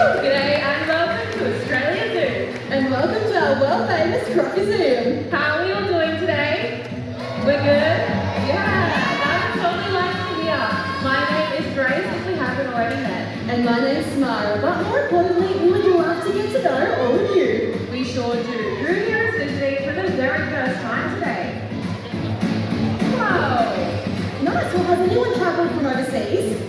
G'day and welcome to Australia Zoo. And welcome to our world-famous crocoseum. How are we all doing today? We're good? Yeah, that's totally like to hear. My name is Grace, if we haven't already met. And my name's Smara, but more importantly, we would love to get to know all of you. We sure do. Who here is visiting for the very first time today? Whoa! Nice, well has anyone travelled from overseas?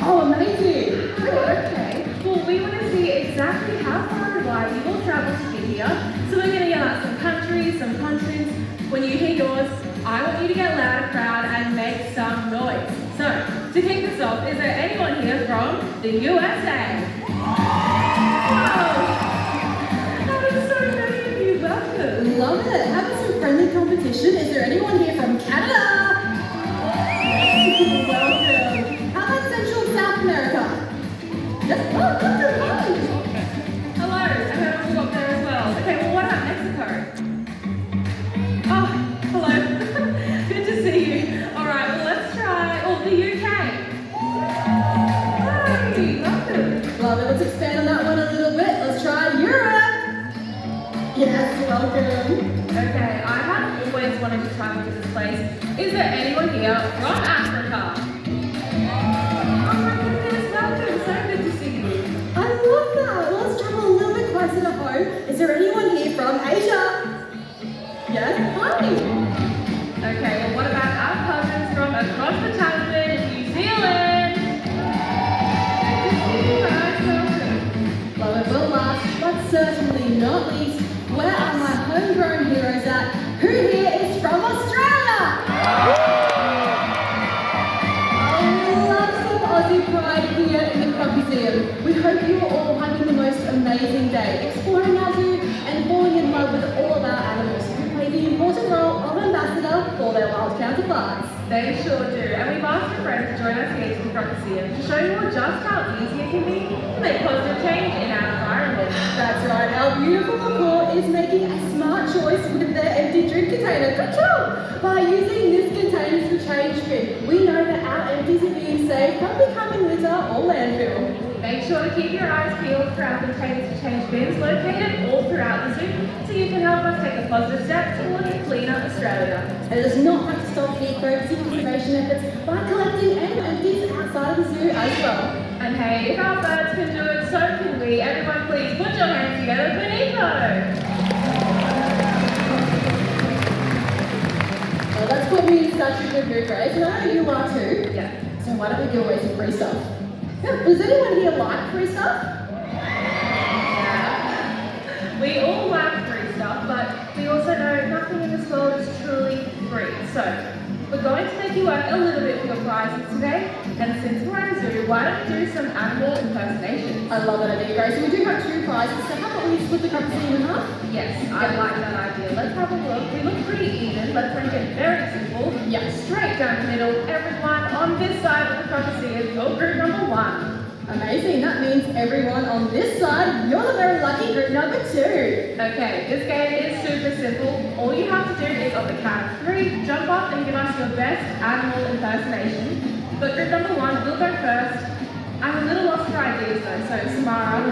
Oh, amazing. Oh, okay. Well, we want to see exactly how far and wide you will travel to get here. So we're going to yell out some countries, some continents. When you hear yours, I want you to get loud and proud and make some noise. So, to kick this off, is there anyone here from the USA? Wow! That is so many of you. Welcome. Love it. Having some friendly competition. Is there anyone here from Canada? Welcome. How about Central and South America? Yes. Oh, welcome. Hello, I heard you up there as well. Okay, well, what about Mexico? Oh, hello. Good to see you. All right, well, let's try, the UK. Hi, welcome. Love it. Let's expand on that one a little bit. Let's try Europe. Yes, welcome. Okay, I have always wanted to travel to this place. Is there anyone here from Africa? Oh my goodness, welcome. So good to see you. I love that. Well, let's travel a little bit closer to home. Is there anyone here from Asia? Yes, hi. Okay, well, what about our cousins from across the Tasman, New Zealand? Good to see you guys. Welcome. Love it. Well, last but certainly not least, where are my homegrown heroes at? Who here is from Australia? I love some Aussie pride here in the crocoseum. We hope you are all having the most amazing day, exploring our zoo and falling in love with all of our animals who play the important role of ambassador for their wild counterparts. They sure do, and we've asked our friends to join us here to the Crocodile to show you all just how easy it can be to make positive change in our environment. That's right, our beautiful Macaw is making a smart choice with their empty drink container. Good job! By using this container for change bin, we know that our empties are being saved from becoming litter or landfill. Make sure to keep your eyes peeled for our containers to change bins located all throughout the zoo so you can help us take a positive step towards a cleaner Australia. And it does not have to stop here, focusing conservation efforts by collecting any empties outside of the zoo as well. And hey, if our birds can do it, so can we. Everyone please put your hands together for Nico. Well, that's put me in such a good mood, Grace, and I know you are too. Yeah. So why don't we give away some free stuff? Yeah, does anyone here like free stuff? Yeah. We all like free stuff, but we also know nothing in this world is truly free. So, we're going to make you work a little bit for your prizes today, and since we're at a zoo, why don't we do some animal impersonations? I love that idea, Grace. We do have two prizes, so how about we split the crocoseum in half? Yes, I like that idea. Let's have a look. We look pretty even. Let's make it very simple. Yeah. Straight down the middle. Everyone on this side of the crocoseum, you're group number 1. Amazing. That means everyone on this side, you're the very lucky group number 2. Okay, this game is super simple. All you have to do is on the count of 3, jump up and give us your best animal impersonation. But group number 1 will go first. I'm a little lost for ideas though, so Samara,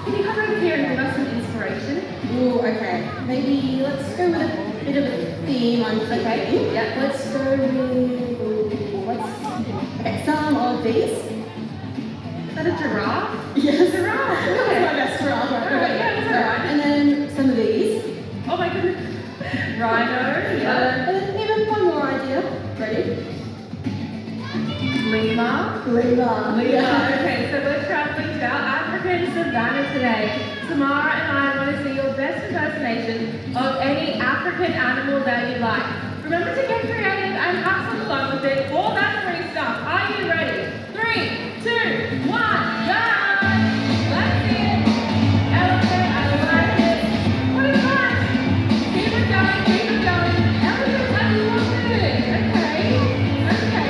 can you come over here and give us some inspiration? Ooh, okay. Maybe let's go with a bit of a theme on thinking. Okay, yeah. Let's go with, okay, some of these. Is that a giraffe? Yes. Giraffe. That was Okay. my best giraffe. Alright, yeah, that's alright. And then some of these. Oh my goodness. Rhino, yeah. And then even one more idea. Ready? Lima. Lima. Lima. Okay, so we're traveling to our African savannah today. Samara and I want to see your best impersonation of any African animal that you like. Remember to get creative and have some fun with it. All that free stuff. Are you ready? 3, 2, 1, go! Let's see it. Elephant, I like it. What is that? Keep it going, keep it going. Elephant, I love it. Okay.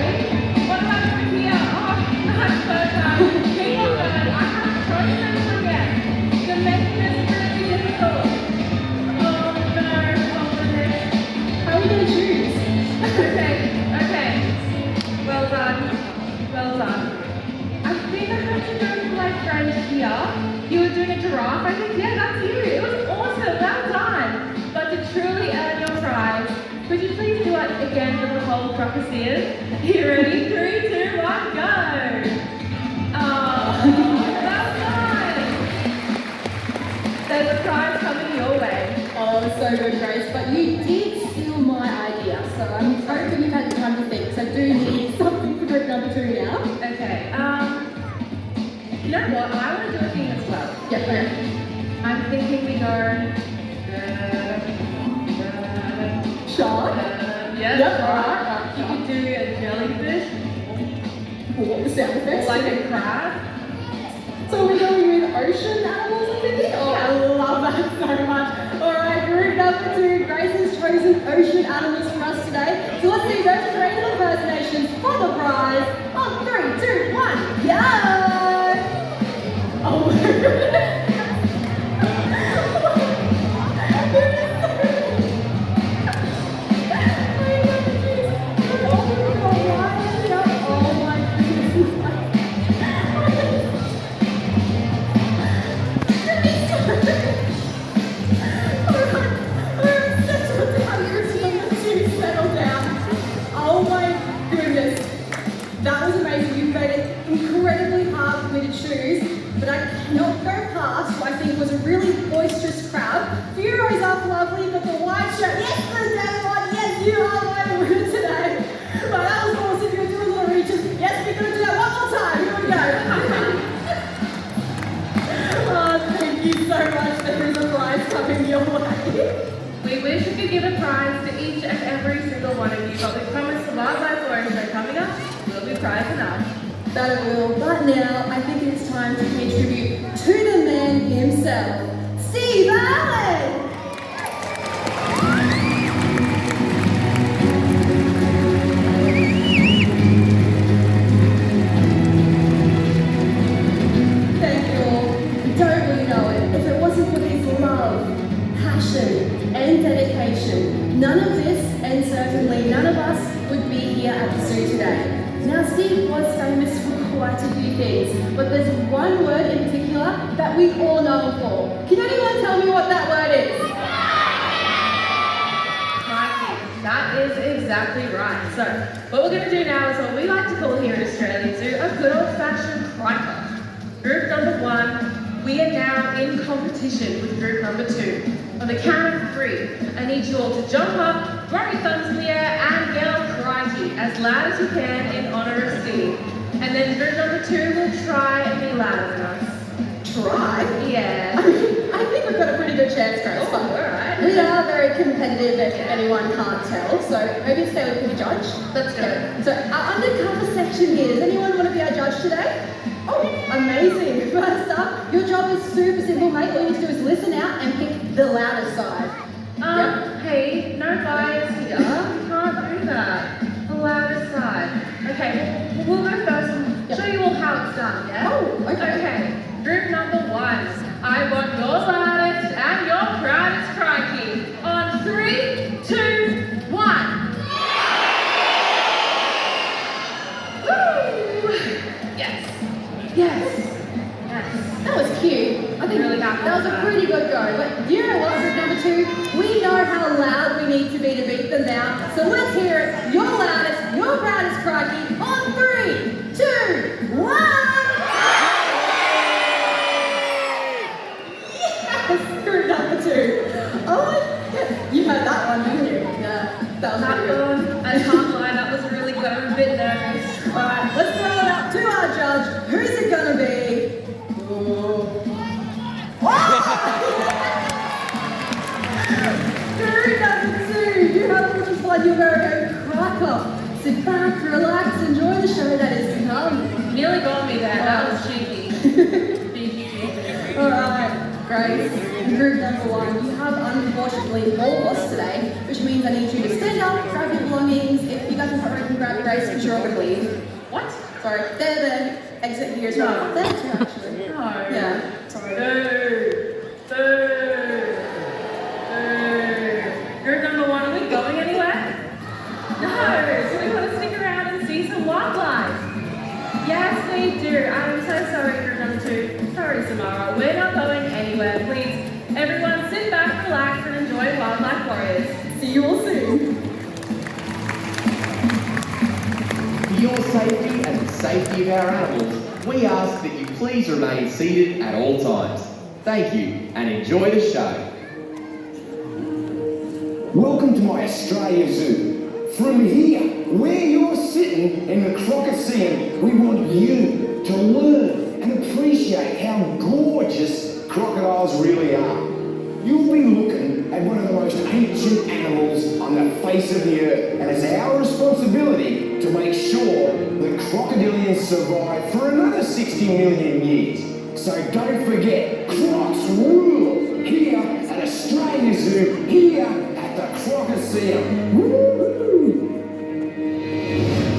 What about over here? Oh, nice photo. Keep on going. I have to try this again. You're making this really difficult. Oh no, oh goodness. How are we going to choose? Okay. again for the whole crocoseum. You ready? 3, 2, 1, go! Oh, that's nice! There's a prize coming your way. Oh, so good, Grace. But you did steal my idea, so I'm hoping you've had time to think. So do you need something for group number 2 now? Okay, you know what? I want to do a thing as well. Yep, okay. I'm thinking we go... Shark? Yes, Yep, alright. You could do a jellyfish. What was sound effects? Or like a crab. So we're going with ocean animals, I'm thinking? Oh, I love that so much. Alright, group number 2. Grace has chosen ocean animals for us today. So let's see those creative impersonations for the prize. On 3, 2, 1, go! Oh my goodness. That was amazing. You've made it incredibly hard for me to choose, but I cannot go past what I think was a really boisterous crowd. Furo's up lovely, but the white shirt, yes, the day one, yes, you are my winner today. But that was awesome. You're doing the reaches. Yes, we're going to do that one more time. Here we go. Oh, thank you so much. There is a prize coming your way. We wish we could give a prize to each and every single one of you, but we promise the Wildlife Lawrence Show coming up will be prize enough. That it will, but now I think it's time to pay tribute to the man himself, Steve Allen! Thank you all. Don't really know it. If it wasn't for his love, passion, and dedication, none of this, and certainly none of us, would be here at the zoo today. Now, Steve was famous for quite a few things, but there's one word in particular that we all know him for. Can anyone tell me what that word is? Crikey, that is exactly right. So, what we're going to do now is what we like to call here at Australian Zoo a good old-fashioned crike-off. Group number 1, we are now in competition with group number 2. On the count of 3, I need you all to jump up, throw your thumbs in the air, and yell crikey as loud as you can in honour of Steve. And then group number 2 will try and be louder than us. Try? Yeah. I think we've got a pretty good chance, Grace. Oh, alright. We are very competitive, if anyone can't tell, so maybe stay with the judge. Let's do it. So, our undercover section here, does anyone want to be our judge today? Oh, amazing. First up, your job is super simple, mate. All you need to do is listen out and pick the loudest side. Hey, no bias here. You can't do that. The loudest side. Okay, we'll go first and show you all how it's done, yeah? Oh, okay. Okay, group number 1. I want your loudest and your proudest crikey. On 3, 2, 1. Woo! Yes. Yes. Yes. That was cute. I think Really happy that was with a that. pretty good go. But you know what, group number 2? We know how loud we need to beat them down. So let's hear it. Your loudest, your proudest crikey on 3, 2, 1. Yes, group number 2. Oh my God. You heard that one, didn't you? Yeah, that was pretty good. I can't lie, that was really good. I'm a bit nervous. Alright, let's throw it up to our judge. Who's it gonna be? Group number 2, you have to just like your very own cracker. Sit back, relax, enjoy the show that is to come. Nearly got me there. That was cheeky. Cheeky. Alright, Grace, group number 1, you have unfortunately all lost today, which means I need you to stand up, grab your belongings. If you guys can hurry and grab Grace, because you're all going to leave. What? Sorry, they're the exit here as well. There too, actually. No. Yeah, sorry. Group number 1, are we going anywhere? No. So we want to stick around and see some wildlife. Yes, we do. I'm so sorry, group number 2. Sorry, Samara. We're not going anywhere. Please, everyone sit back, relax, and enjoy Wildlife Warriors. See you all soon. safety of our animals, we ask that you please remain seated at all times. Thank you, and enjoy the show. Welcome to my Australia Zoo. From here, where you're sitting in the crocoseum, we want you to learn and appreciate how gorgeous crocodiles really are. You'll be looking at one of the most ancient animals on the face of the earth, and it's our responsibility to make sure the crocodilians survive for another 60 million years. So don't forget, crocs rule here at Australia Zoo, here at the crocoseum. Woo!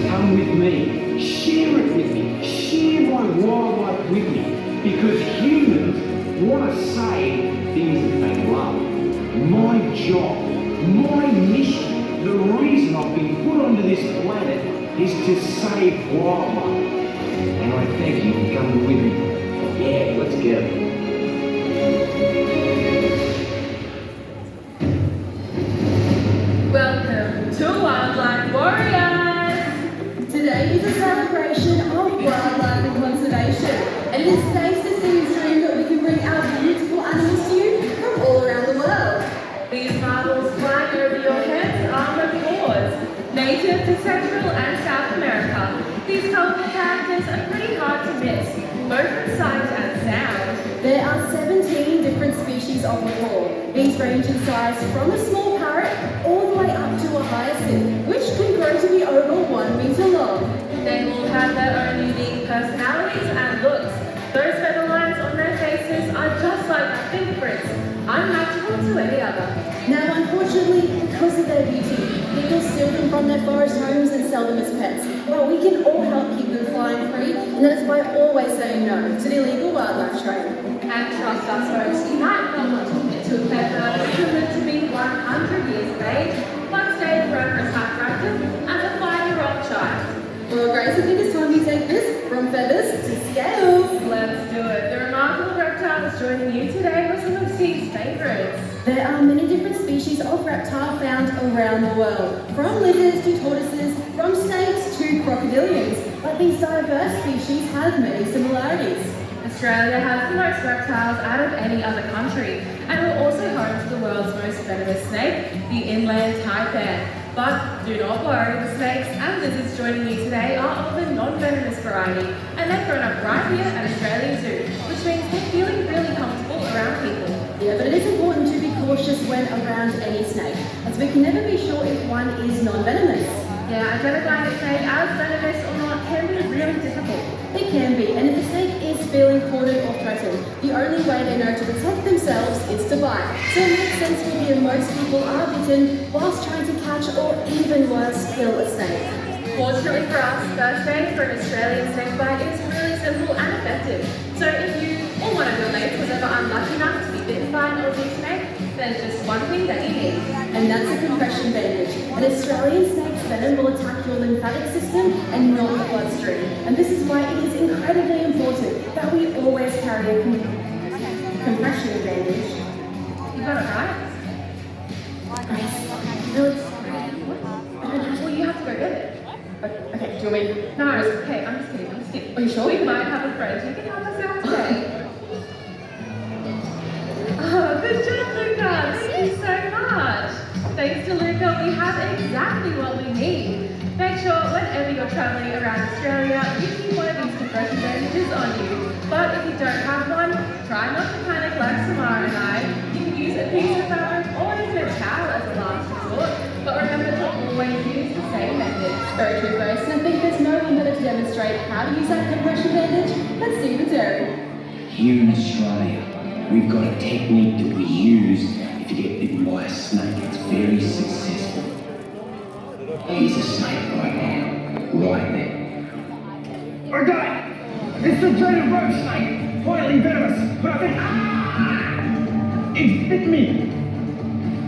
Come with me, share it with me, share my wildlife with me, because humans want to save things that they love. My job, my mission, the reason I've been put onto this planet is to save wildlife. And I thank you for coming with me. Yeah, let's get it. Welcome to Wildlife Warriors! Today is a celebration of wildlife and conservation, and it is thanks to Steve's dream that we can bring our beautiful animals to you from all around the world. These marbles flying over your heads are macaws, native to Central and South America. These colourful characters are pretty hard to miss, both in sight and sound. There are 17 different species of macaw. These range in size from a small parrot all the way up to a hyacinth, which can grow to be over 1 metre long. They all have their own unique personalities and looks. Those feather lines on their faces are just like our fingerprints, unmatchable to any other. Now, unfortunately, because of their beauty, people steal them from their forest homes and sell them as pets. Well, we can all help keep them flying free, and that is by always saying no to the illegal wildlife trade. And trust us folks, you might not want to commit to a pet bird that can live to be 100 years of age, but stay forever as hyperactive as a 5-year-old child. Well, Grace, I think it's time we take this from feathers to scales. Let's do it. The remarkable reptile is joining you today with some of Steve's favourites. There are many different species of reptile found around the world, from lizards to tortoises, from snakes to crocodilians. But these diverse species have many similarities. Australia has the most reptiles out of any other country, and we're also home to the world's most venomous snake, the inland taipan. But do not worry, the snakes and lizards joining you today are of the non-venomous variety, and they've grown up right here at Australia Zoo, which means they're feeling really comfortable around people. Yeah, but it is important to be cautious when around any snake, as we can never be sure if one is non-venomous. Yeah, identifying a snake as venomous or not can be really difficult. It can be, and if the snake is feeling cornered or threatened, the only way they know to protect themselves is to bite. So it makes sense to hear most people are bitten whilst trying to catch or even worse, kill a snake. Fortunately for us, first aid for an Australian snake bite is really simple and effective. So if you or one of your mates was ever unlucky enough to be bitten by an Aussie snake, there's just one thing that you need. And that's a compression bandage. An Australian snake's venom will attack your lymphatic system and not the bloodstream. And this is why it is incredibly important that we always carry a compression bandage. You got it right? Grace, really? Well, you have to go get it. Okay, do you want me? No, okay, I'm just kidding. Are you sure? We might have a friend who can help us out today. Oh, good job, Luca. Thank you so much. Thanks to Luca, we have exactly what we need. Make sure whenever you're travelling around Australia, you keep one of these compression bandages on you. But if you don't have one, try not to panic like Samara and I. You can use a piece of fabric or even a towel as a last resort. But remember to always use the same method. Very true, Grace. And I think there's no one better to demonstrate how to use that compression bandage than Steve and Terrie. Here in Australia, we've got a technique that we use if you get bitten by a snake. It's very successful. Here's a snake right now, right there. I got it! It's the dreaded rope snake, highly venomous, but I think it's bit me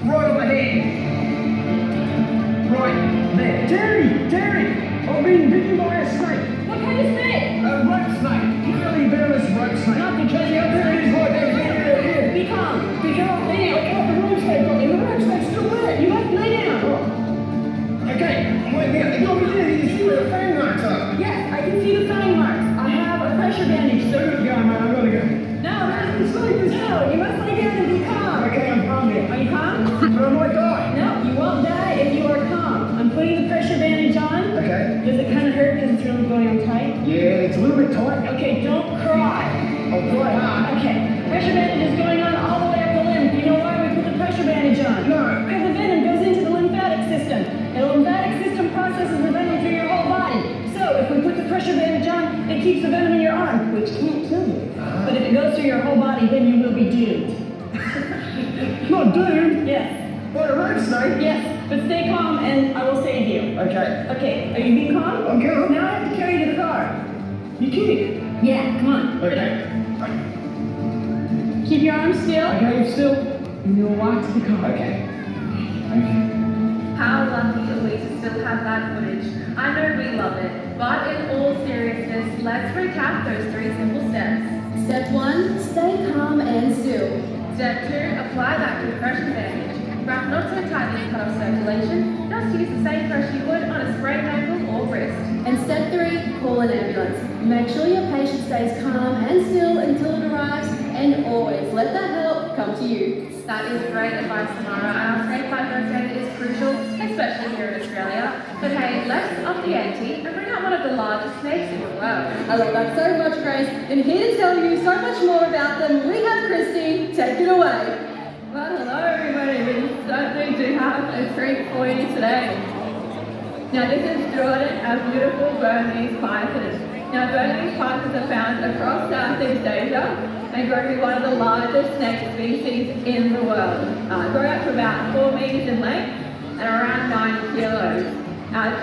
right on the head. Right there. Terrie! I've been bitten by a snake. What kind of snake? A rope snake. Really venomous rope snake. Nothing crazy out there. It is right there. Be calm. Be calm. Lay down. I got the rope snake on me. The rope snake's still there. You must lay down. Oh. Okay, I'm waiting out. You got me there. You see where the fang marks are? Yes, I can see the sign You must lay down and be calm. Okay, I'm calm here. Are you calm? But I might die. No, you won't die if you are calm. I'm putting the pressure bandage on. Okay. Does it kind of hurt because it's really going on tight? Yeah, it's a little bit tight. Okay, don't cry. I'll try hard. Okay, pressure bandage is going on all the way up the limb. Do you know why we put the pressure bandage on? No. Because the venom goes into the lymphatic system. And the lymphatic system processes the venom through your whole body. So if we put the pressure bandage on, it keeps the venom in your arm, which can't kill you. But if it goes through your whole body, then you will be doomed. Not doomed. Yes. What, a road snake? Yes, but stay calm and I will save you. Okay. Okay, are you being calm? I'm calm. Now I have to carry you to the car. You kidding? Yeah, come on. Okay. Keep your arms still. Okay, still. And you'll walk to the car. Okay. Thank you. How lucky are we to still have that footage? I know we love it, but in all seriousness, let's recap those 3 simple steps. Step 1, stay calm and still. Step 2, apply that compression bandage. Wrap not so tightly to cut off circulation, just use the same pressure you would on a sprained ankle or wrist. And step 3, call an ambulance. Make sure your patient stays calm and still until it arrives, and always let that help come to you. That is great advice, Samara. Our snakebite first aid is crucial, especially here in Australia. But hey, let's up the ante and bring out one of the largest snakes in the world. I love that so much, Grace. And here to tell you so much more about them, we have Christy. Take it away. Well, hello everybody. We certainly do have a treat for you today. Now this is Jordan, our beautiful Burmese python. Now Burmese pythons are found across Southeast Asia and grow to be one of the largest snake species in the world. Grow up to about 4 meters in length and around 9 kilos.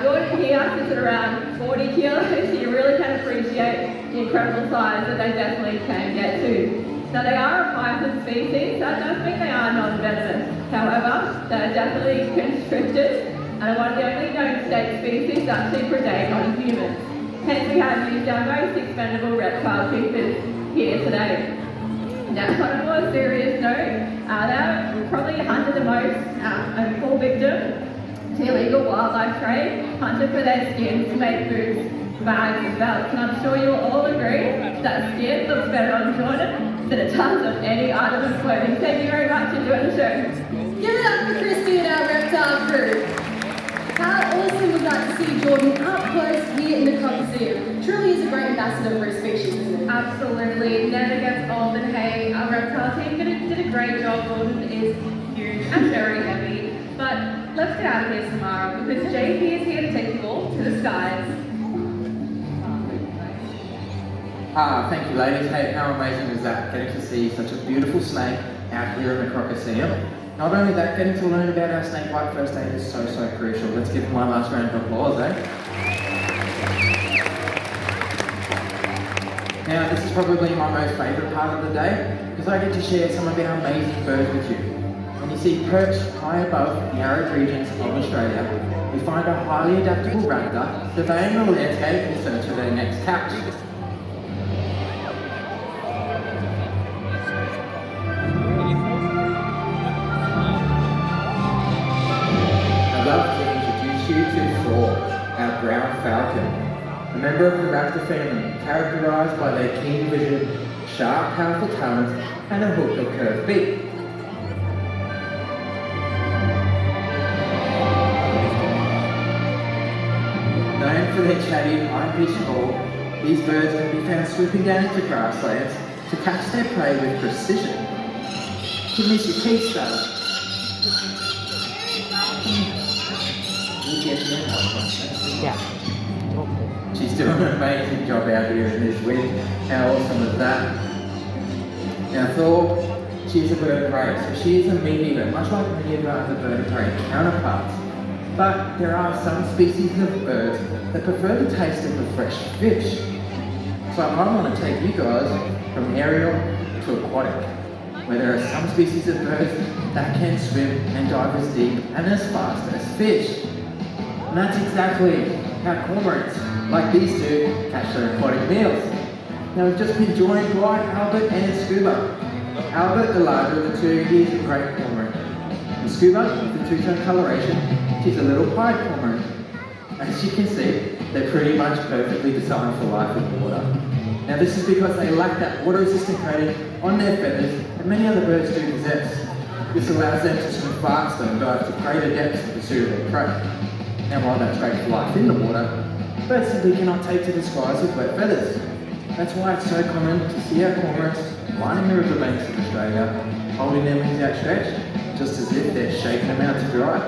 Jordan here sits at around 40 kilos, so you really can appreciate the incredible size that they definitely can get to. Now they are a python species, so that does mean they are non-venomous. However, they are definitely constricted and are one of the only known snake species that actually predate on humans. Hence we have used our most expendable reptile keepers here today. Now on a more serious note, they're probably hunted the most and fall victim to illegal wildlife trade, hunted for their skins to make boots, bags and belts. And I'm sure you'll all agree that skin looks better on Jordan than it does of any item of clothing. Thank you very much for enjoying the show. Give it up for Christy and our reptile crew. How awesome was that to see Jordan up close here in the crocoseum? Truly is a great ambassador for his species, isn't it? Absolutely, never gets old. And hey, our reptile team did a great job. Jordan is huge and very heavy. But let's get out of here, Samara, because JP is here to take you all to the skies. Thank you ladies. Hey, how amazing is that? Getting to see such a beautiful snake out here in the crocoseum. Not only that, getting to learn about our snakebite first aid is so crucial. Let's give them one last round of applause, eh? Now, this is probably my most favourite part of the day, because I get to share some of our amazing birds with you. And you see, perched high above the arid regions of Australia, we find a highly adaptable raptor surveying the landscape in search of their next catch. Our brown falcon, a member of the raptor family, characterised by their keen vision, sharp, powerful talons, and a hooked or curved beak. Known for their chatty, high-pitched call, these birds can be found swooping down into grasslands to catch their prey with precision. Give me your teeth, Stella. Yeah. She's doing an amazing job out here in this wind. How awesome is that? Now Thor, she's a bird of prey, so she is a meat eater, much like many of our other bird of prey counterparts. But there are some species of birds that prefer the taste of the fresh fish. So I want to take you guys from aerial to aquatic, where there are some species of birds that can swim and dive as deep and as fast as fish. And that's exactly how cormorants, like these two, catch their aquatic meals. Now we've just been joined by Albert and Scuba. Albert, the larger of the two, he is a great cormorant. And Scuba, with the two-tone coloration, she's a little pied cormorant. As you can see, they're pretty much perfectly designed for life in the water. Now this is because they lack that water-resistant coating on their feathers, that many other birds do possess. This allows them to swim faster and dive to greater depths in pursuit of their prey. Now while that's great for life in the water, birds simply cannot take to the skies with wet feathers. That's why it's so common to see our cormorants lining the riverbanks of Australia, holding their wings outstretched, just as if they're shaking them out to dry.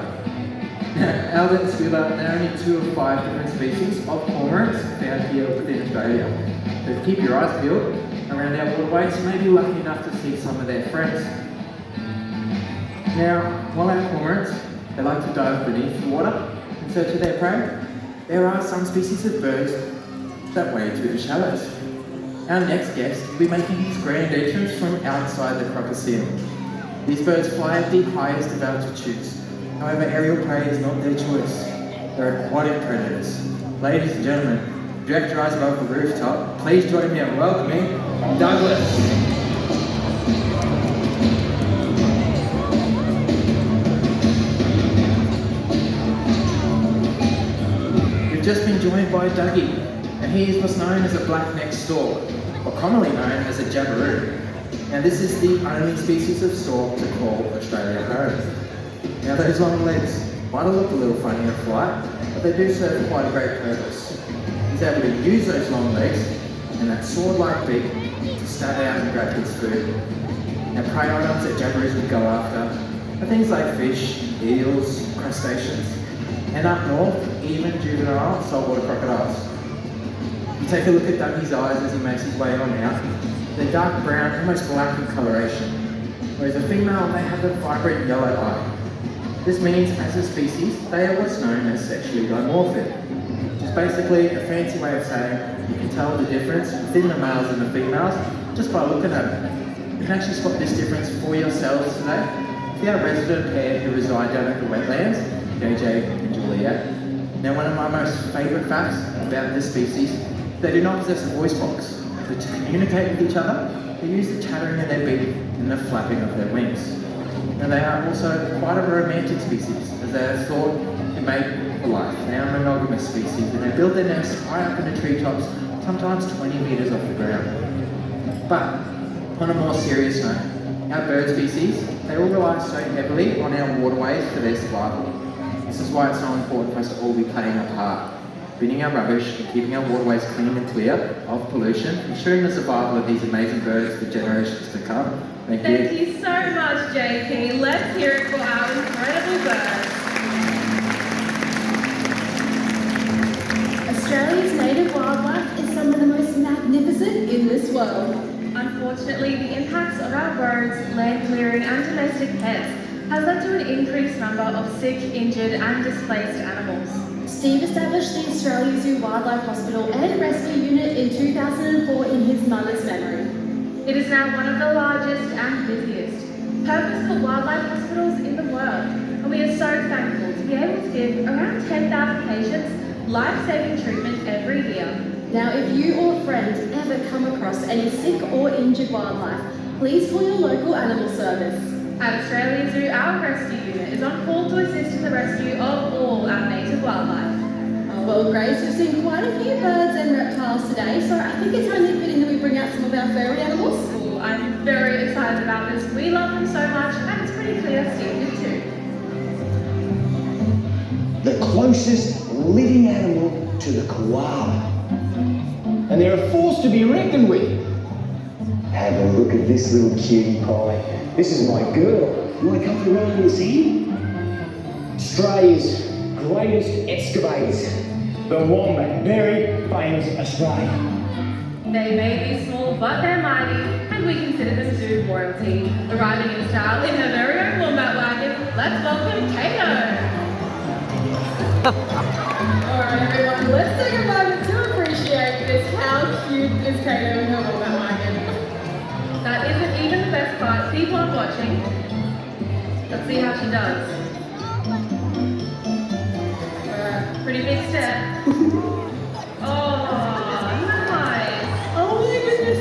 Now, Albert and Scuba, there are only 2 of 5 different species of cormorants found here within Australia. So keep your eyes peeled around our waterways, you may be lucky enough to see some of their friends. Now, while our cormorants, they like to dive beneath the water in search of their prey, there are some species of birds that wade through the shallows. Our next guest will be making his grand entrance from outside the crocoseum. These birds fly at the highest of altitudes. However, aerial prey is not their choice. They're aquatic predators. Ladies and gentlemen, direct your eyes above the rooftop. Please join me in welcoming Douglas. We've just been joined by Dougie, and he is what's known as a black-necked stork, or commonly known as a jabiru. Now this is the only species of stork to call Australia home. Now those long legs might look a little funny in flight, but they do serve quite a great purpose. He's able to use those long legs and that sword-like beak to stab out and grab his food. Now prey items that jabiroos would go after are things like fish, eels, crustaceans, and up north, even juvenile saltwater crocodiles. You take a look at Dougie's eyes as he makes his way on out. They're dark brown, almost black in coloration, whereas a female may have a vibrant yellow eye. This means, as a species, they are what's known as sexually dimorphic, which is basically a fancy way of saying you can tell the difference within the males and the females just by looking at them. You can actually spot this difference for yourselves today. See our resident pair who reside down at the wetlands, JJ and Juliet. Now, one of my most favourite facts about this species, they do not possess a voice box, but to communicate with each other, they use the chattering of their beak and the flapping of their wings. Now they are also quite a romantic species, as they are thought to mate for life. They are a monogamous species, and they build their nests high up in the treetops, sometimes 20 metres off the ground. But, on a more serious note, our bird species, they all rely so heavily on our waterways for their survival. This is why it's so important for us to all be playing our part, binning our rubbish and keeping our waterways clean and clear of pollution, ensuring the survival of these amazing birds for generations to come. Thank you. Thank you so much, JP. Let's hear it for our incredible birds. Australia's native wildlife is some of the most magnificent in this world. Unfortunately, the impacts of our birds, land clearing and domestic pets has led to an increased number of sick, injured and displaced animals. Steve established the Australia Zoo Wildlife Hospital and Rescue Unit in 2004 in his mother's memory. It is now one of the largest and busiest purpose-built wildlife hospitals in the world, and we are so thankful to be able to give around 10,000 patients life-saving treatment every year. Now, if you or a friend ever come across any sick or injured wildlife, please call your local animal service. At Australia Zoo, our rescue unit is on call to assist in the rescue of all our native wildlife. Well, Grace, we've seen quite a few birds and reptiles today, so I think it's only fitting that we bring out some of our furry animals. Ooh, I'm very excited about this. We love them so much, and it's pretty clear Steve did too. The closest living animal to the koala. And they're a force to be reckoned with. Have a look at this little cutie pie. This is my girl. You want to come for a ride and see? Australia's greatest excavators. The Wombat, very famous Australian. They may be small, but they're mighty, and we consider them zoo royalty. Arriving in style in her very own Wombat wagon, let's welcome Kato! Alright everyone, let's take a moment to appreciate this. How cute is Kato in her Wombat wagon? That isn't even the best part. Keep on watching. Let's see how she does. Pretty big step. Oh, nice. Oh my goodness.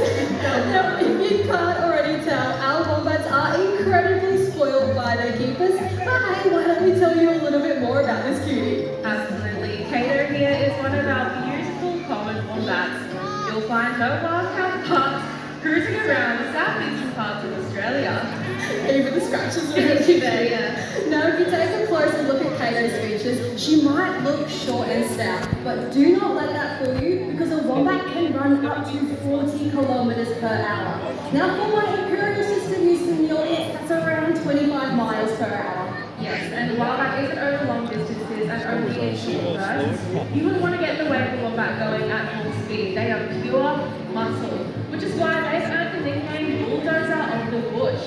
Now, if you can't already tell, our wombats are incredibly spoiled by their keepers. But hey, why don't we tell you a little bit more about this cutie? Absolutely. Kato here is one of our beautiful common wombats. You'll find no wild counterparts cruising around the southeastern parts of Australia. scratches already there. Yeah. Now, if you take a closer look at Kato's features, she might look short and stout, but do not let that fool you because a wombat can run up to 40 kilometers per hour. Now, for my imperial system use in the audience, that's around 25 miles per hour. Yes, and while that isn't over long distances and only in short bursts, you wouldn't want to get in the way of a wombat going at full speed. They are pure muscle, which is why they've earned the nickname bulldozer of the bush.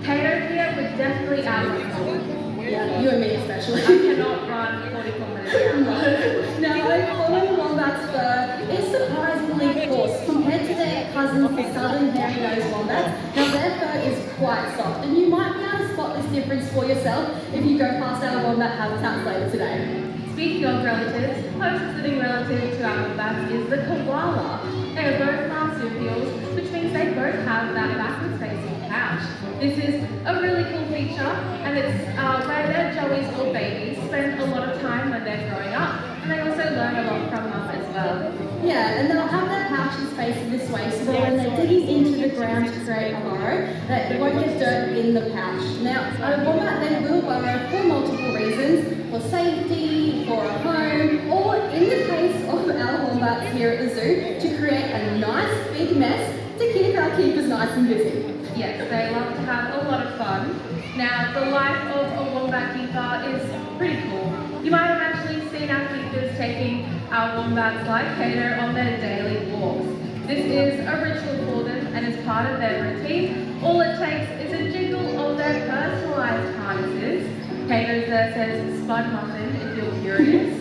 Kato here would definitely out-muscle. Yeah, you and me especially. I cannot run 40 kilometers an hour. Now, a common wombat's fur is surprisingly coarse compared to their cousins, the southern hairy-nosed wombats. Now, their fur is quite soft, and you might be able to spot this difference for yourself if you go past our wombat habitats later today. Speaking of relatives, the closest living relative to our wombats is the koala. They are both marsupials, which means they both have that backwards facing pouch. This is a really cool feature, and it's where their joeys or babies spend a lot of time when they're growing up, and they also learn a lot from mum as well. Yeah, and they'll have their pouches facing this way so that when they're digging into the ground to create a burrow, that they won't get dirt in the pouch. Now, a wombat then will burrow for multiple reasons, for safety, for a home, or in the case of our wombats here at the zoo, to create a nice big mess to keep our keepers nice and busy. Yes, they love to have a lot of fun. Now, the life of a wombat keeper is pretty cool. You might have actually seen our keepers taking our wombats like Kato on their daily walks. This is a ritual for them and is part of their routine. All it takes is a jiggle of their personalised harnesses. Kato's there says Spud Muffin if you're curious.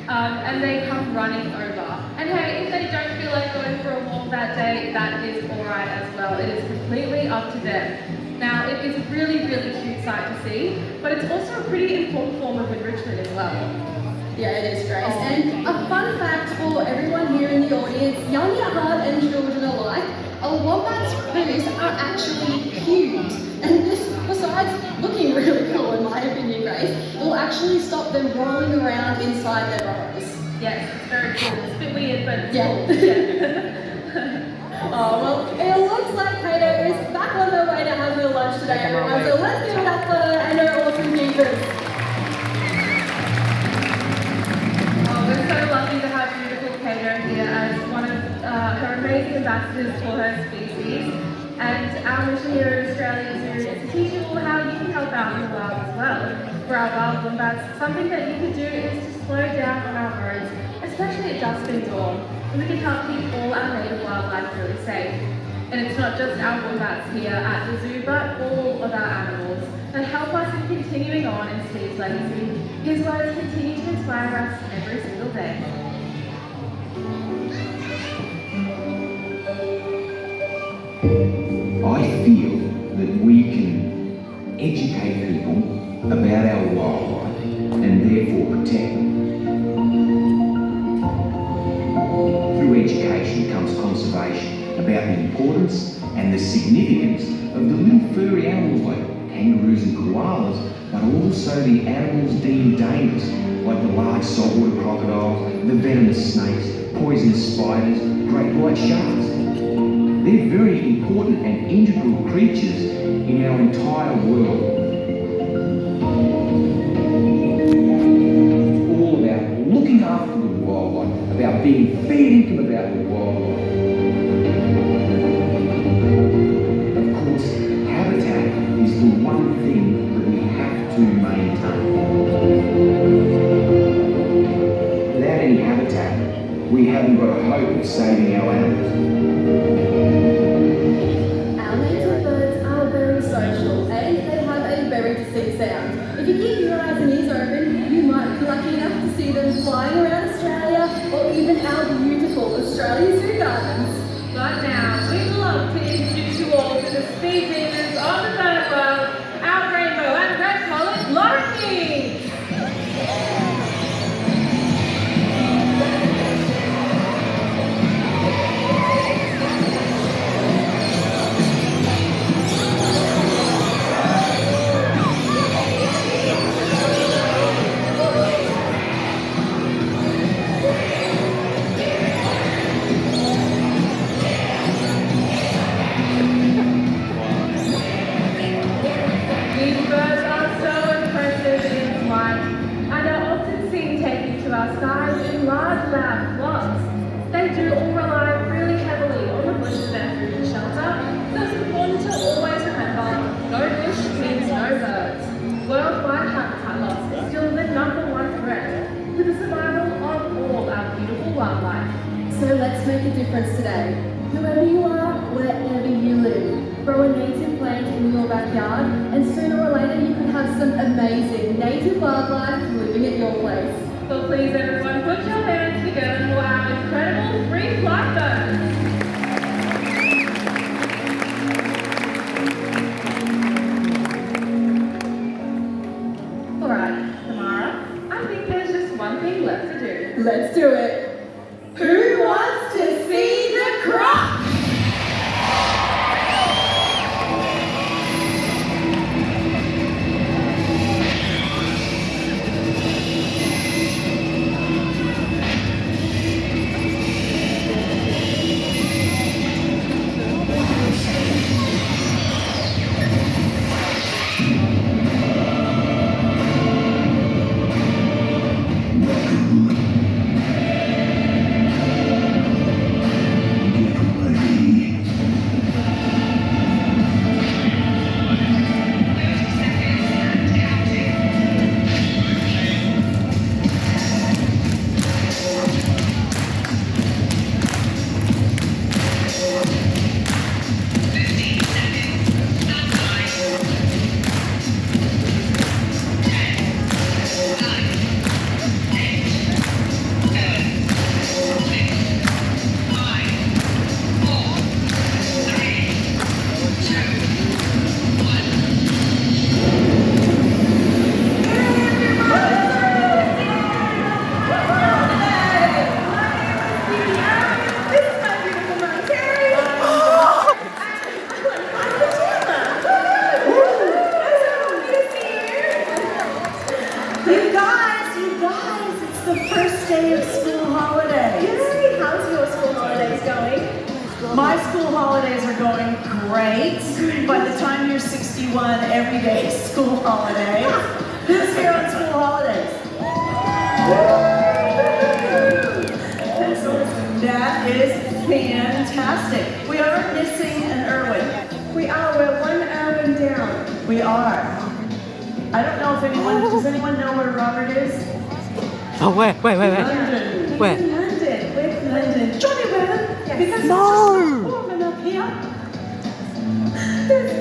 And they come running over. And hey, if they don't feel like going for a walk that day, that is alright as well. It is completely up to them. Now, it is a really, really cute sight to see, but it's also a pretty important form of enrichment as well. Yeah, it is, Grace. And a fun fact for everyone here in the audience, young at heart and children alike, a wombat's poos are actually huge. And this, besides looking really cool in my opinion, Grace, will actually stop them rolling around inside their burrows. Yes, it's very cool. It's a bit weird, but it's Yeah. cool. Yeah. Oh, well, it looks like Kato is back on her way to have her lunch today, everyone. So let's give it up for her and her awesome keepers. Oh, we're so lucky to have beautiful Kato here as one of her amazing ambassadors for her species. And our mission here at Australia Zoo is to teach you all how you can help out in the wild as well. For our wild wombats, something that you can do is to slow down on our roads, especially at dusk and dawn, and we can help keep all our native wildlife really safe. And it's not just our wombats here at the zoo, but all of our animals that help us in continuing on in Steve's legacy. His words continue to inspire us every single day. I feel that we can educate people about our wildlife and therefore protect them. Through education comes conservation about the importance and the significance of the little furry animals like kangaroos and koalas, but also the animals deemed dangerous like the large saltwater crocodiles, the venomous snakes, poisonous spiders, great white sharks. They're very important and integral creatures in our entire world. It's all about looking after the wildlife, about being fair income about the wildlife. Of course, habitat is the one thing that we have to maintain. Without any habitat, we haven't got a hope of saving our animals. Our native birds are very social and they have a very distinct sound. If you keep your eyes and ears open, you might be lucky enough to see them flying around Australia or even our beautiful Australian zoo gardens. But now, we'd love to introduce you all to the speed demons of the third world, our rainbow and red-collared lorikeets! arrive in large, loud flocks. They do all rely really heavily on the bush for their food and shelter, so it's important to always remember no bush means no birds. Worldwide habitat loss is still the #1 threat to the survival of all our beautiful wildlife. So let's make a difference today. Whoever you are, wherever you live, grow a native plant in your backyard, and sooner or later you can have some amazing native wildlife living at your place. So please everyone, put your hands together for our incredible free flight birds. Alright, Tamara, I think there's just one thing left to do. Let's do it. Who wants to see the croc? My school holidays are going great. By the time you're 61, every day is school holiday. Who's here on school holidays? That is fantastic. We are missing an Irwin. We are, we're one Irwin down. We are. I don't know if anyone, does anyone know where Robert is? Oh, where? London. Where? He's in London. With London. Johnny Webb. Yes. Because No. it's just warm up here.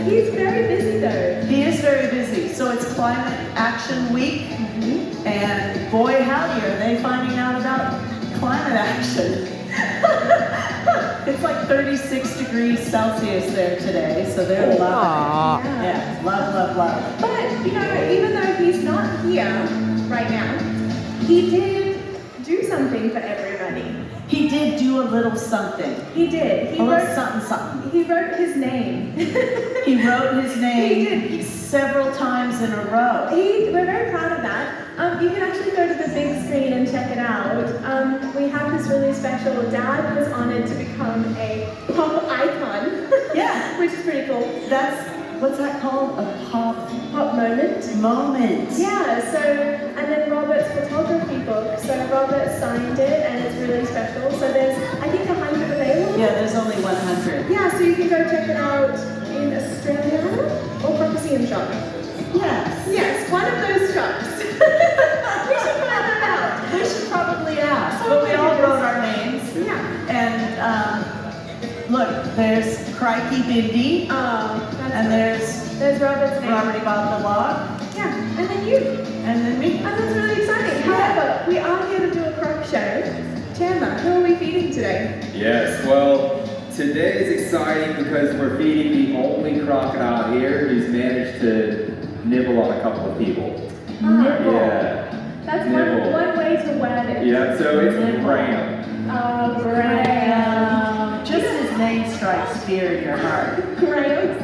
He's very busy though. He is very busy. So it's Climate Action Week. And boy, howdy, are they finding out about climate action. It's like 36 degrees Celsius there today, so they're loving Aw. it. Yeah, love. But, you know, even though he's not here right now, he did do something for everybody. He did do a little something. He did. A little something. He wrote his name. He wrote his name He did. several times in a row. We're very proud of that. You can actually go to the big screen and check it out. We have this really special. Dad was honored to become a pop icon. Yeah. Which is pretty cool. That's, what's that called? A pop moment. Yeah, so, and then Robert's photography book. So Robert signed it and it's really special. So there's, I think, 100 available. Yeah, there's only 100. Yeah, so you can go check it out in Australia or crocoseum shop. Yes, one of those shops. We should find that out. We should probably ask, Oh but we my all goodness. wrote our names. Yeah. And look, there's Crikey Bindi, and there's Robert's name. Robert bought the log, Yeah, and then you. and then me. And that's really exciting. However, we are here to do a croc show. Chandler, who are we feeding today? Yes, well, today is exciting because we're feeding the only crocodile here who's managed to nibble on a couple of people. Nibble. Yeah. That's Nibble. one way to word it. Yeah, so it's Nibble. Graham. Graham. Just his name strikes fear in your heart. Graham.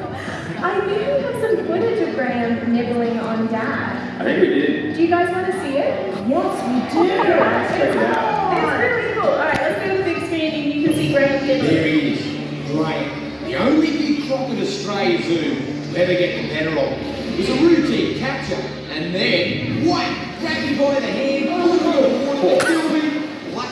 I think we have some footage of Graham nibbling on Dad. I think we did. Do you guys want to see it? Yes, we do. Let's check it out. It's really cool. Alright, let's go to the big screen and you can see Graham There nibbling. he is. Great. The only big croc at Australia Zoo to ever get the better of him. It was a routine capture. And then, whap, grab me by the hand, pull him out of the water,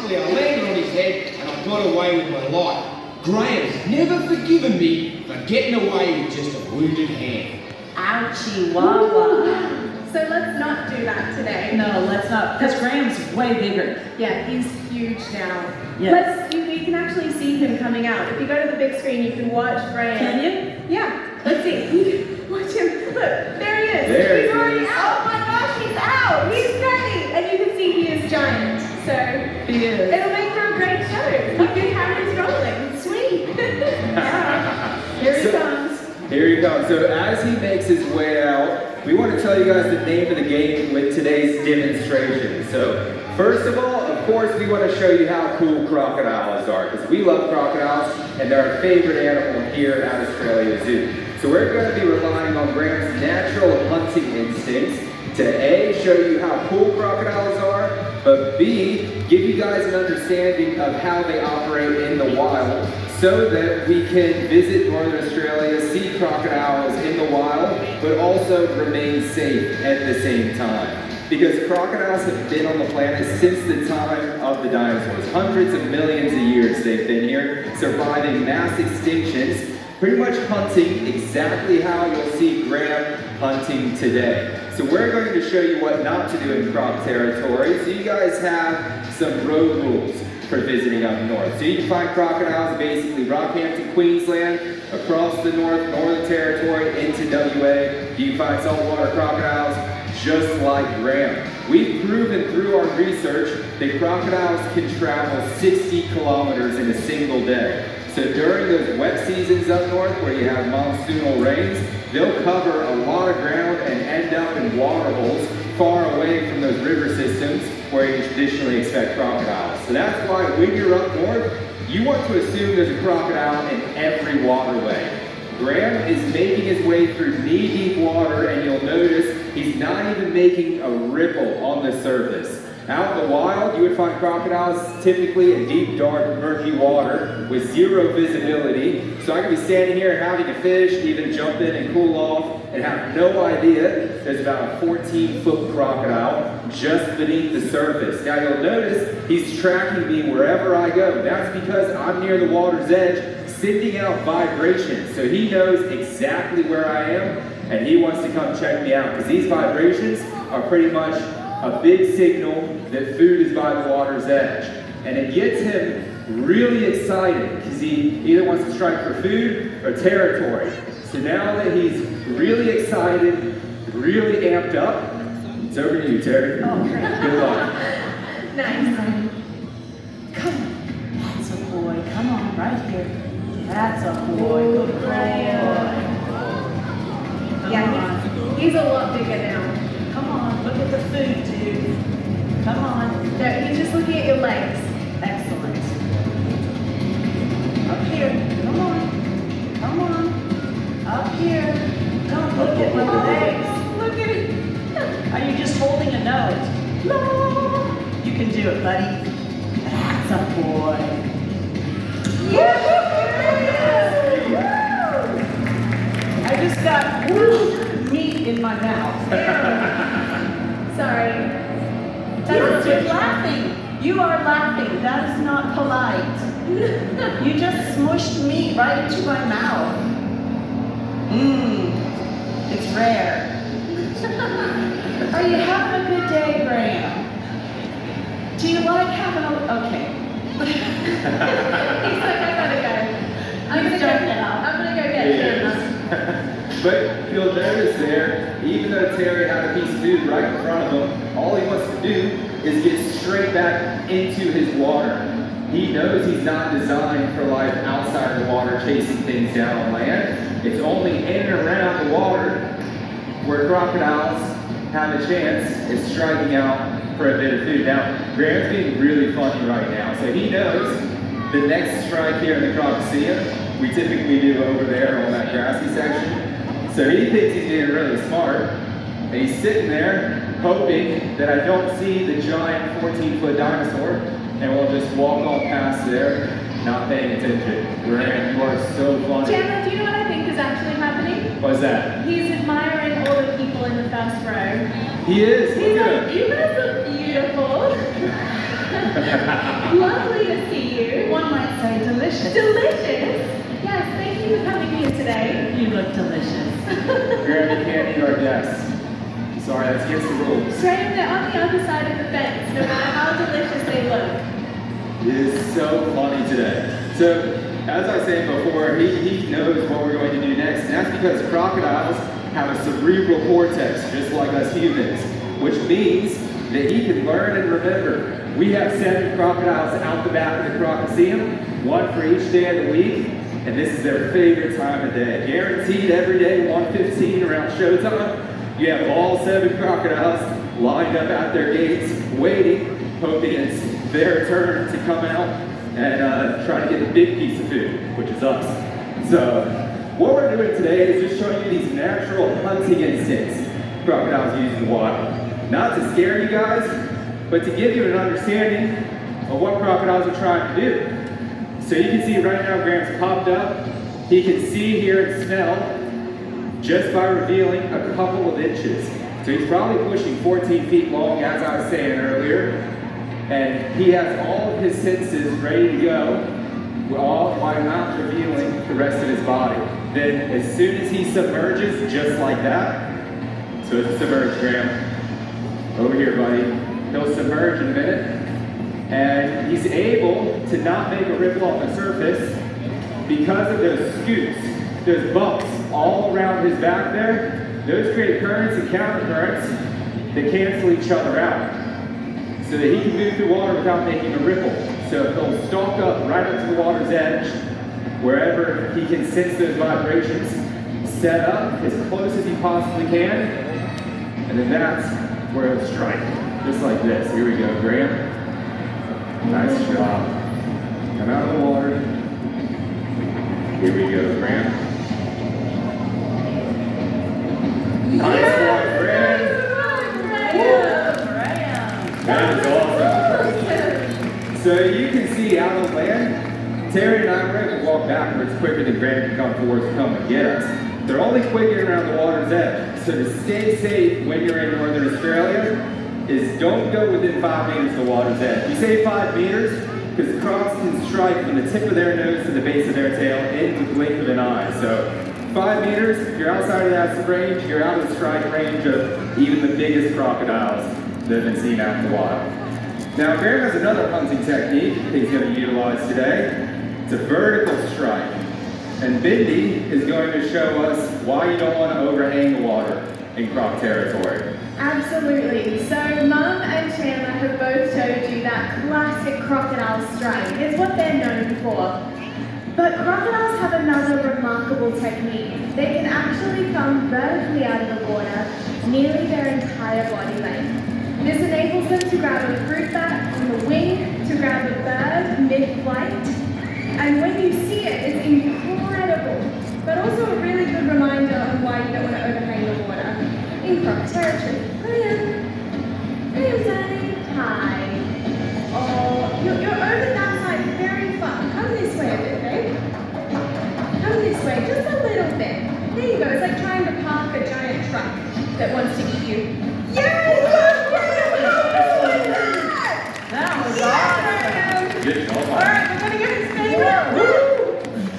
luckily I landed on his head and I got away with my life. Graham's never forgiven me for getting away with just a wounded hand. Ouchie wawa. So let's not do that today. No, let's not, because Graham's way bigger. Yeah, he's huge now. Yes. You can actually see him coming out. If you go to the big screen, you can watch Graham. Can you? Yeah, let's see. Watch him. Look, there he is. There he's he already is. out. Oh my gosh, he's out. He's ready. And you can see he is giant. So He is. it'll make for a great show. Keep your cameras rolling. Sweet. Here he comes. Here he comes. So as he makes his way out, we want to tell you guys the name of the game with today's demonstration. So first of all, of course, we want to show you how cool crocodiles are, because we love crocodiles and they're our favorite animal here at Australia Zoo. So we're going to be relying on Graham's natural hunting instincts to A, show you how cool crocodiles are, but B, give you guys an understanding of how they operate in the wild, so that we can visit Northern Australia, see crocodiles in the wild, but also remain safe at the same time. Because crocodiles have been on the planet since the time of the dinosaurs. Hundreds of millions of years they've been here, surviving mass extinctions, pretty much hunting exactly how you'll see Graham hunting today. So we're going to show you what not to do in croc territory, so you guys have some road rules for visiting up north. So you can find crocodiles basically Rockhampton, Queensland, across the Northern Territory into WA. You can find saltwater crocodiles just like Graham. We've proven through our research that crocodiles can travel 60 kilometers in a single day. So during those wet seasons up north where you have monsoonal rains, they'll cover a lot of ground and end up in water holes far away from those river systems where you traditionally expect crocodiles. So that's why when you're up north, you want to assume there's a crocodile in every waterway. Graham is making his way through knee-deep water, and you'll notice he's not even making a ripple on the surface. Out in the wild, you would find crocodiles typically in deep, dark, murky water with zero visibility. So I could be standing here having a fish, even jump in and cool off, and have no idea there's about a 14-foot crocodile just beneath the surface. Now you'll notice he's tracking me wherever I go. That's because I'm near the water's edge, sending out vibrations. So he knows exactly where I am, and he wants to come check me out, because these vibrations are pretty much a big signal that food is by the water's edge. And it gets him really excited because he either wants to strike for food or territory. So now that he's really excited, really amped up, it's over to you, Terrie. Oh, great. Good luck. Nice. Come on. That's a boy. Come on, right here. That's a boy. Good boy. Yeah, he's a lot bigger now. Come on, look at the food, dude. Come on. No, he's just looking at your legs. Excellent. Up here. Come on. Come on. Up here. Don't look at my legs. Look at it. Are you just holding a note? No. You can do it, buddy. That's a boy. I just got meat in my mouth. Sorry. You're laughing. You are laughing. That is not polite. You just smushed meat right into my mouth. Mmm. It's rare. Are you having a good day, Graham? Do you like having a... Okay. He's like, I gotta go. I'm gonna go get him. But you'll notice there, even though Terrie had a piece of food right in front of him, all he wants to do is get straight back into his water. He knows he's not designed for life outside the water, chasing things down on land. It's only in and around the water where crocodiles have a chance at striking out for a bit of food. Now, Graham's being really funny right now, so he knows the next strike here in the crocoseum, we typically do over there on that grassy section. So he thinks he's being really smart, and he's sitting there hoping that I don't see the giant 14-foot dinosaur, and we'll just walk on past there, not paying attention. Graham, you are so funny. Chandler, do you know what I think is actually happening? What's that? He's admiring all the people in the first row. He is. He's Look like, at him. you guys look beautiful. Lovely to see you. One might say delicious. Delicious? Yes, thank you for coming here today. You look delicious. Graham, you can't eat our guests. Sorry, that's against the rules. Graham, they're on the other side of the fence, no matter how delicious they look. It is so funny today. So, as I was saying before, he knows what we're going to do next, and that's because crocodiles have a cerebral cortex, just like us humans, which means that he can learn and remember. We have 7 crocodiles out the back of the crocoseum, 1 for each day of the week, and this is their favorite time of day. Guaranteed every day, 1:15 around showtime, you have all 7 crocodiles lined up at their gates, waiting, hoping it's their turn to come out and try to get the big piece of food, which is us. So, what we're doing today is just showing you these natural hunting instincts crocodiles use in the wild. Not to scare you guys, but to give you an understanding of what crocodiles are trying to do. So you can see right now Graham's popped up. He can see, hear, and smell just by revealing a couple of inches. So he's probably pushing 14 feet long, as I was saying earlier. And he has all of his senses ready to go, all while not revealing the rest of his body. Then as soon as he submerges, just like that, so it's submerged, Graham. Over here, buddy. He'll submerge in a minute. And he's able to not make a ripple on the surface because of those scoops, those bumps all around his back there. Those create currents and countercurrents that cancel each other out, so that he can move through water without making a ripple. So he'll stalk up right up to the water's edge, wherever he can sense those vibrations, set up as close as he possibly can, and then that's where he'll strike, just like this. Here we go, Graham. Nice job. Come out of the water. Here we go, Graham. Nice one, Graham. That is awesome. So you can see out on land, Terrie and I were able to walk backwards quicker than Graham can come forward to come and get us. They're only quick getting around the water's edge. So to stay safe when you're in northern Australia is don't go within 5 meters of the water's edge. We say 5 meters because crocs can strike from the tip of their nose to the base of their tail in the blink of an eye. So 5 meters, if you're outside of that range, you're out of the strike range of even the biggest crocodiles that have been seen out in the wild. Now, Graham has another hunting technique he's going to utilize today. It's a vertical strike. And Bindi is going to show us why you don't want to overhang the water in croc territory. Absolutely. So Mum and Chandler have both showed you that classic crocodile strike. It's what they're known for. But crocodiles have another remarkable technique. They can actually come vertically out of the water, nearly their entire body length. This enables them to grab a fruit bat on the wing, to grab a bird mid-flight. And when you see it, it's incredible, but also a really good reminder on why you don't want to overhang the water in croc territory. Graham, darling. Hi. Oh, you're over that side very far. Come this way a bit, babe. Come this way, just a little bit. There you go. It's like trying to park a giant truck that wants to eat you. Yay! That was awesome. Good job. All right, we're gonna get it stayed up.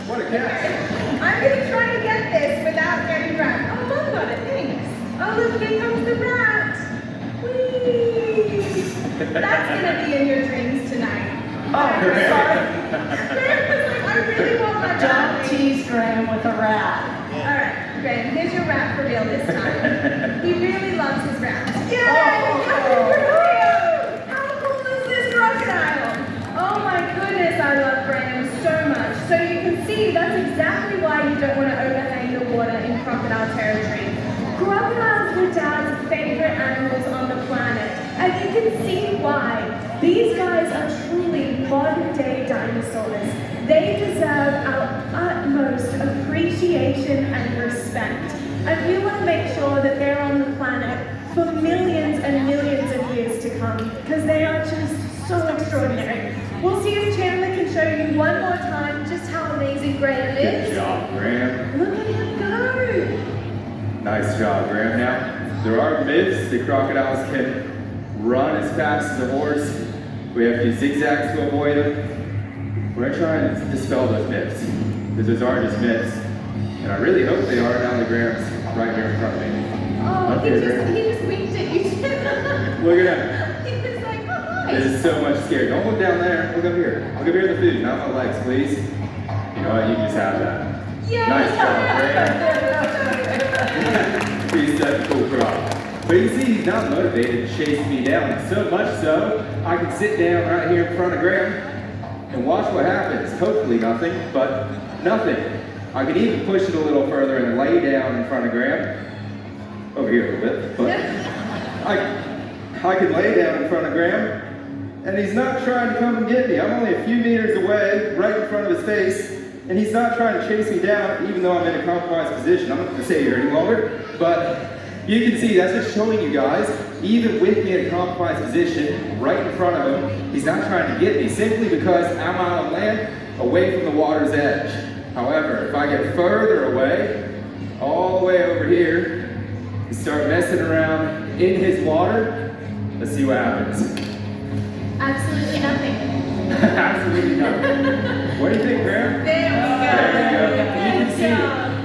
What a catch. I'm gonna try to get this without getting wrapped. Oh, Mom got it, thanks. Oh, look, here comes the rat. Whee! That's gonna be in your dreams tonight. Oh, sorry. Graham was like, I really want my rat. Don't tease Graham with a rat. All right, Graham, here's your rat for real this time. He really loves his rats. Yay! Oh. How cool is this crocodile? Oh my goodness, I love Graham so much. So you can see that's exactly why you don't want to overhang the water in crocodile territory. Crocodiles were Dad's favorite animals on the planet, and you can see why. These guys are truly modern-day dinosaurs. They deserve our utmost appreciation and respect. And we want to make sure that they're on the planet for millions and millions of years to come, because they are just so extraordinary. We'll see if Chandler can show you one more time just how amazing Graham is. Good job, Graham. Look at him go! Nice job, Graham. Now, there are myths that crocodiles can run as fast as a horse, We have to do zigzags to avoid them. We're going to try and dispel those myths, because those are just myths. And I really hope they are now the Grams right here in front of me. Oh, Up he here, just Graham. winked at you. Look at him. He was like, oh, hi. This is so much scary. Don't look down there. Look up here. Look up here at the food, not my legs, please. You know what? You can just have that. Yeah. Nice job, Graham. He's such a cool croc. But you see, he's not motivated to chase me down. So much so, I can sit down right here in front of Graham and watch what happens. Hopefully nothing, but nothing. I can even push it a little further and lay down in front of Graham. Over here a little bit, but I can lay down in front of Graham, and he's not trying to come and get me. I'm only a few meters away, right in front of his face, and he's not trying to chase me down, even though I'm in a compromised position. I'm not going to stay here any longer, but you can see that's just showing you guys, even with me in a compromised position, right in front of him, he's not trying to get me, simply because I'm out on land, away from the water's edge. However, if I get further away, all the way over here, and start messing around in his water, let's see what happens. Absolutely nothing. Absolutely nothing. What do you think, Graham? There we go. You can see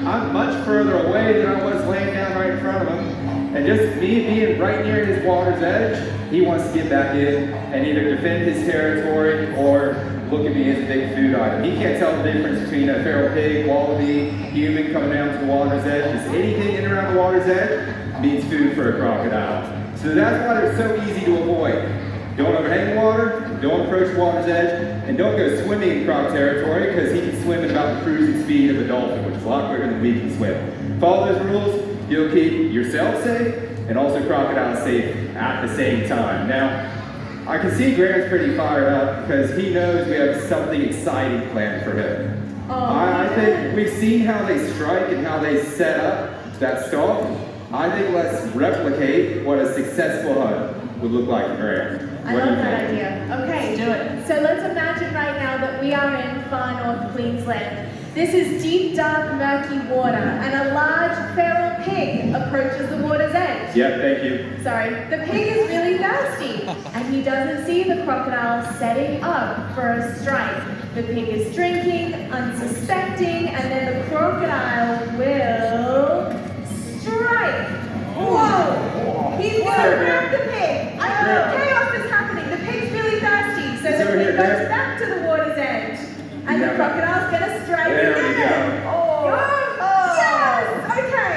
I'm much further away than I was laying down right in front of him. And just me being right near his water's edge, he wants to get back in and either defend his territory or look at me as a big food item. He can't tell the difference between a feral pig, wallaby, human coming down to the water's edge. Just anything in and around the water's edge means food for a crocodile. So that's why they're so easy to avoid. Don't overhang the water, don't approach the water's edge, and don't go swimming in croc territory, because he can swim at about the cruising speed of a dolphin, which is a lot quicker than we can swim. Follow those rules, you'll keep yourself safe and also crocodiles safe at the same time. Now, I can see Graham's pretty fired up because he knows we have something exciting planned for him. I think we've seen how they strike and how they set up that stalk. I think let's replicate what a successful hunt would look like for Graham. I love that idea. Okay, Do it. so let's imagine right now that we are in far north Queensland. This is deep, dark, murky water, and a large feral pig approaches the water's edge. Yep, thank you. Sorry, the pig is really thirsty, and he doesn't see the crocodile setting up for a strike. The pig is drinking, unsuspecting, and then the crocodile will strike. Whoa! He's gonna grab the pig. Chaos is happening. The pig's really thirsty, so the pig goes back to the water's edge, and the crocodile's gonna strike There we again. go. Yes! Okay.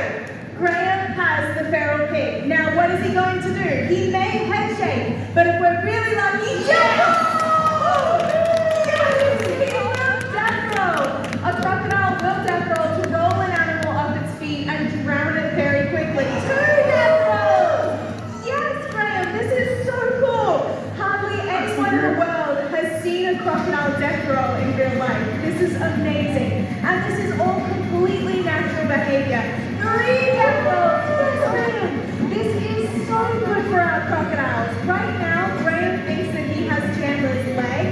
Graham has the feral pig. Now, what is he going to do? He may head shake, but if we're really lucky, yes! He will death roll. A crocodile will death roll to roll an animal off its feet and drown it very quickly. 2 death rolls! Yes, Graham, this is so cool. Hardly anyone in the world has seen a crocodile death roll in real life. This is amazing. And this is all completely natural behavior. 3 death rolls! Yes, Graham! This is so good for our crocodiles. Right now, Graham thinks that he has Chandler's leg,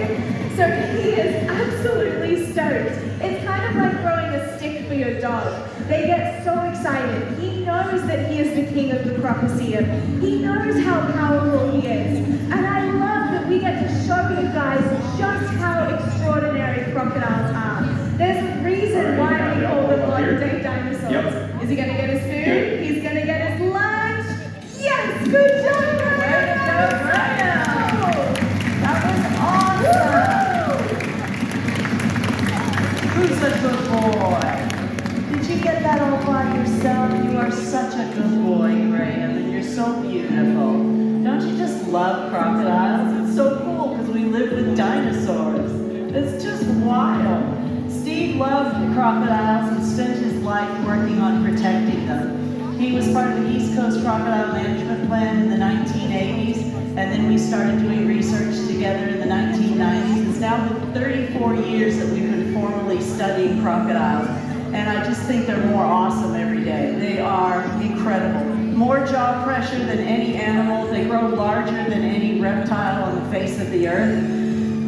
so he is absolutely stoked. It's kind of like throwing a stick for your dog. They get so excited. He knows that he is the king of the crocoseum. He knows how powerful he is. And I love that we get to show you guys just how extraordinary crocodiles are. There's a reason why we call them modern-day dinosaurs. Yep. Is he going to get his food? He's going to get his lunch. Yes, good job, Graham. That was awesome. Who's a good boy? Did you get that all by yourself? You are such a good boy, Graham, and you're so beautiful. Don't you just love crocodiles? It's so cool because we live with dinosaurs. It's just wild. Steve loved crocodiles and spent his life working on protecting them. He was part of the East Coast Crocodile Management Plan in the 1980s, and then we started doing research together in the 1990s. It's now been 34 years that we've been formally studying crocodiles, and I just think they're more awesome every day. They are incredible. More jaw pressure than any animal. They grow larger than any reptile on the face of the earth.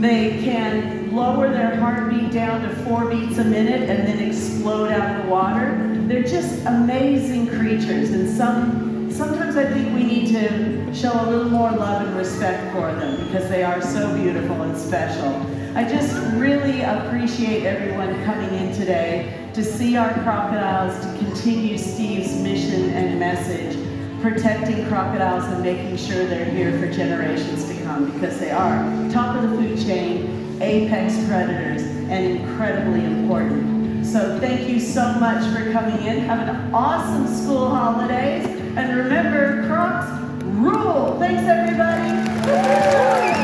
They can lower their heartbeat down to 4 beats a minute and then explode out of the water. They're just amazing creatures, and some sometimes I think we need to show a little more love and respect for them because they are so beautiful and special. I just really appreciate everyone coming in today to see our crocodiles, to continue Steve's mission and message, protecting crocodiles and making sure they're here for generations to come, because they are top of the food chain, apex predators, and incredibly important. So thank you so much for coming in. Have an awesome school holidays, and remember, Crocs rule. Thanks, everybody.